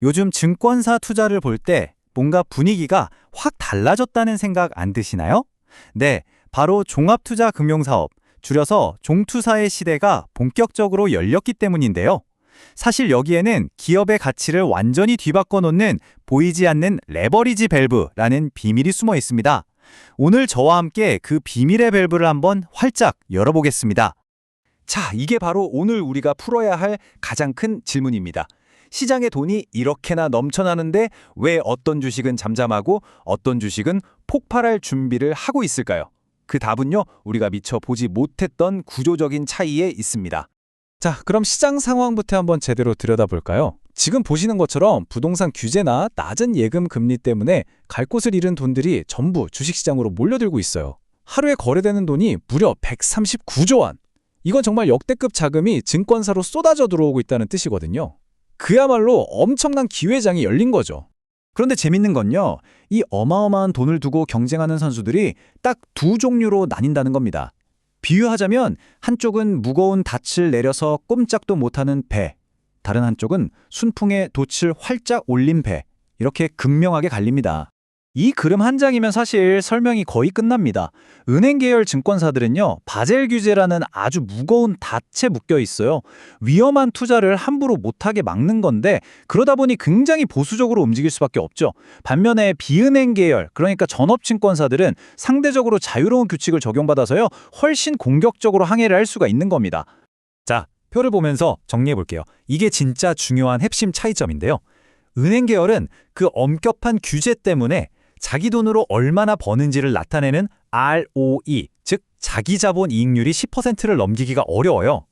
요즘 증권사 투자를 볼 때 뭔가 분위기가 확 달라졌다는 생각 안 드시나요? 네, 바로 종합투자금융사업, 줄여서 종투사의 시대가 본격적으로 열렸기 때문인데요. 사실 여기에는 기업의 가치를 완전히 뒤바꿔 놓는 보이지 않는 레버리지 밸브라는 비밀이 숨어 있습니다. 오늘 저와 함께 그 비밀의 밸브를 한번 활짝 열어보겠습니다. 자, 이게 바로 오늘 우리가 풀어야 할 가장 큰 질문입니다. 시장에 돈이 이렇게나 넘쳐나는데 왜 어떤 주식은 잠잠하고 어떤 주식은 폭발할 준비를 하고 있을까요? 그 답은요, 우리가 미처 보지 못했던 구조적인 차이에 있습니다. 자, 그럼 시장 상황부터 한번 제대로 들여다볼까요? 지금 보시는 것처럼 부동산 규제나 낮은 예금 금리 때문에 갈 곳을 잃은 돈들이 전부 주식시장으로 몰려들고 있어요. 하루에 거래되는 돈이 무려 139조 원. 이건 정말 역대급 자금이 증권사로 쏟아져 들어오고 있다는 뜻이거든요. 그야말로 엄청난 기회장이 열린 거죠. 그런데 재밌는 건요, 이 어마어마한 돈을 두고 경쟁하는 선수들이 딱 두 종류로 나뉜다는 겁니다. 비유하자면 한쪽은 무거운 닻을 내려서 꼼짝도 못하는 배, 다른 한쪽은 순풍에 돛을 활짝 올린 배, 이렇게 극명하게 갈립니다. 이 그림 한 장이면 사실 설명이 거의 끝납니다. 은행 계열 증권사들은요, 바젤 규제라는 아주 무거운 닻에 묶여 있어요. 위험한 투자를 함부로 못하게 막는 건데, 그러다 보니 굉장히 보수적으로 움직일 수밖에 없죠. 반면에 비은행 계열, 그러니까 전업증권사들은 상대적으로 자유로운 규칙을 적용받아서요, 훨씬 공격적으로 항해를 할 수가 있는 겁니다. 자, 표를 보면서 정리해 볼게요. 이게 진짜 중요한 핵심 차이점인데요. 은행 계열은 그 엄격한 규제 때문에 자기 돈으로 얼마나 버는지를 나타내는 ROE, 즉 자기 자본 이익률이 10%를 넘기기가 어려워요.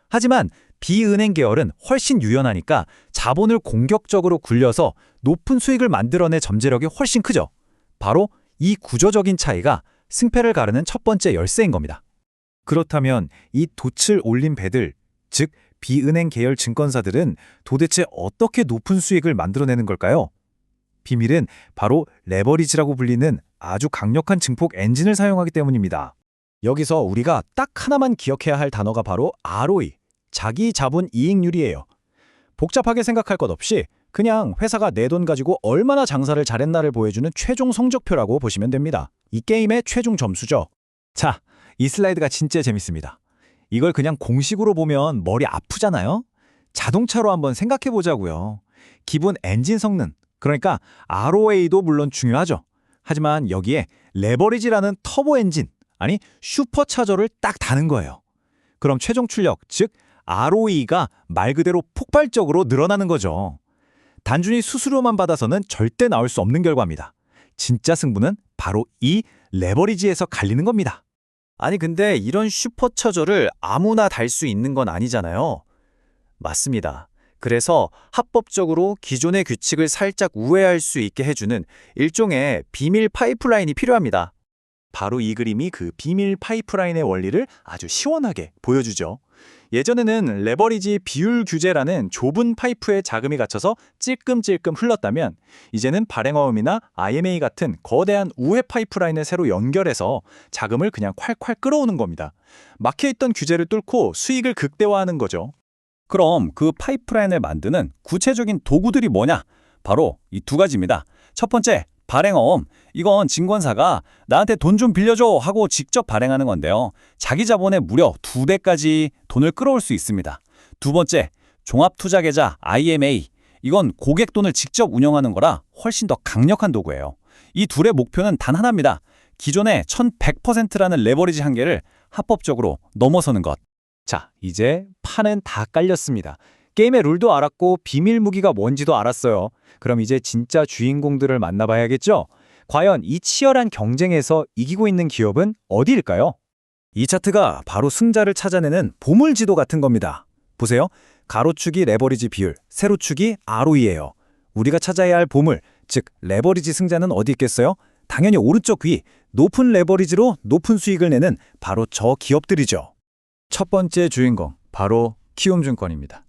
하지만 비은행 계열은 훨씬 유연하니까 자본을 공격적으로 굴려서 높은 수익을 만들어낼 잠재력이 훨씬 크죠. 바로 이 구조적인 차이가 승패를 가르는 첫 번째 열쇠인 겁니다. 그렇다면 이 돛을 올린 배들, 즉 비은행 계열 증권사들은 도대체 어떻게 높은 수익을 만들어내는 걸까요? 비밀은 바로 레버리지라고 불리는 아주 강력한 증폭 엔진을 사용하기 때문입니다. 여기서 우리가 딱 하나만 기억해야 할 단어가 바로 ROE, 자기 자본 이익률이에요. 복잡하게 생각할 것 없이 그냥 회사가 내 돈 가지고 얼마나 장사를 잘했나를 보여주는 최종 성적표라고 보시면 됩니다. 이 게임의 최종 점수죠. 자, 이 슬라이드가 진짜 재밌습니다. 이걸 그냥 공식으로 보면 머리 아프잖아요? 자동차로 한번 생각해 보자고요. 기본 엔진 성능, 그러니까 ROA도 물론 중요하죠. 하지만 여기에 레버리지라는 터보 엔진, 아니 슈퍼차저를 딱 다는 거예요. 그럼 최종 출력, 즉 ROE가 말 그대로 폭발적으로 늘어나는 거죠. 단순히 수수료만 받아서는 절대 나올 수 없는 결과입니다. 진짜 승부는 바로 이 레버리지에서 갈리는 겁니다. 아니 근데 이런 슈퍼차저를 아무나 달 수 있는 건 아니잖아요. 맞습니다. 그래서 합법적으로 기존의 규칙을 살짝 우회할 수 있게 해주는 일종의 비밀 파이프라인이 필요합니다. 바로 이 그림이 그 비밀 파이프라인의 원리를 아주 시원하게 보여주죠. 예전에는 레버리지 비율 규제라는 좁은 파이프에 자금이 갇혀서 찔끔찔끔 흘렀다면 이제는 발행어음이나 IMA 같은 거대한 우회 파이프라인을 새로 연결해서 자금을 그냥 콸콸 끌어오는 겁니다. 막혀있던 규제를 뚫고 수익을 극대화하는 거죠. 그럼 그 파이프라인을 만드는 구체적인 도구들이 뭐냐? 바로 이 두 가지입니다. 첫 번째, 발행어음. 이건 증권사가 나한테 돈 좀 빌려줘 하고 직접 발행하는 건데요. 자기 자본의 무려 2배까지 돈을 끌어올 수 있습니다. 두 번째, 종합투자계좌 IMA. 이건 고객 돈을 직접 운영하는 거라 훨씬 더 강력한 도구예요. 이 둘의 목표는 단 하나입니다. 기존의 1100%라는 레버리지 한계를 합법적으로 넘어서는 것. 자, 이제 판은 다 깔렸습니다. 게임의 룰도 알았고 비밀 무기가 뭔지도 알았어요. 그럼 이제 진짜 주인공들을 만나봐야겠죠? 과연 이 치열한 경쟁에서 이기고 있는 기업은 어디일까요? 이 차트가 바로 승자를 찾아내는 보물지도 같은 겁니다. 보세요. 가로축이 레버리지 비율, 세로축이 ROE예요. 우리가 찾아야 할 보물, 즉 레버리지 승자는 어디 있겠어요? 당연히 오른쪽 위, 높은 레버리지로 높은 수익을 내는 바로 저 기업들이죠. 첫 번째 주인공, 바로 키움증권입니다.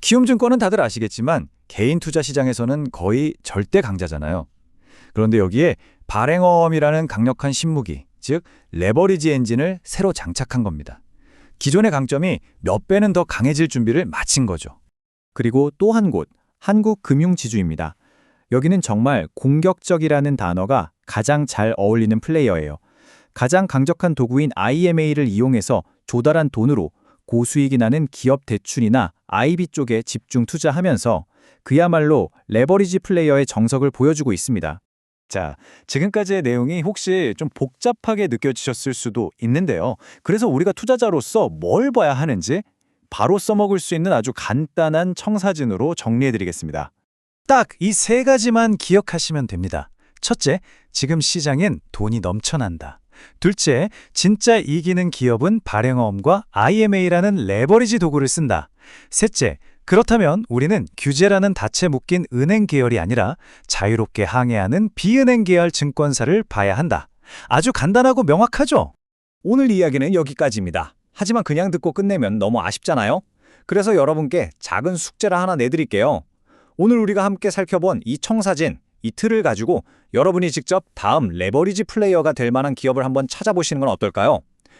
키움증권은 다들 아시겠지만 개인 투자 시장에서는 거의 절대 강자잖아요. 그런데 여기에 발행어음이라는 강력한 신무기, 즉 레버리지 엔진을 새로 장착한 겁니다. 기존의 강점이 몇 배는 더 강해질 준비를 마친 거죠. 그리고 또 한 곳, 한국금융지주입니다. 여기는 정말 공격적이라는 단어가 가장 잘 어울리는 플레이어예요. 가장 강력한 도구인 IMA를 이용해서 조달한 돈으로 고수익이 나는 기업 대출이나 IB 쪽에 집중 투자하면서 그야말로 레버리지 플레이어의 정석을 보여주고 있습니다. 자, 지금까지의 내용이 혹시 좀 복잡하게 느껴지셨을 수도 있는데요. 그래서 우리가 투자자로서 뭘 봐야 하는지 바로 써먹을 수 있는 아주 간단한 청사진으로 정리해드리겠습니다. 딱 이 세 가지만 기억하시면 됩니다. 첫째, 지금 시장엔 돈이 넘쳐난다. 둘째, 진짜 이기는 기업은 발행어음과 IMA라는 레버리지 도구를 쓴다. 셋째, 그렇다면 우리는 규제라는 닻에 묶인 은행 계열이 아니라 자유롭게 항해하는 비은행 계열 증권사를 봐야 한다. 아주 간단하고 명확하죠? 오늘 이야기는 여기까지입니다. 하지만 그냥 듣고 끝내면 너무 아쉽잖아요. 그래서 여러분께 작은 숙제를 하나 내드릴게요. 오늘 우리가 함께 살펴본 이 청사진, 이 틀을 가지고 여러분이 직접 다음 레버리지 플레이어가 될 만한 기업을 한번 찾아보시는 건 어떨까요?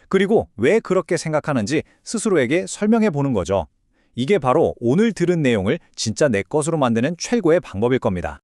그리고 왜 그렇게 생각하는지 스스로에게 설명해 보는 거죠. 이게 바로 오늘 들은 내용을 진짜 내 것으로 만드는 최고의 방법일 겁니다.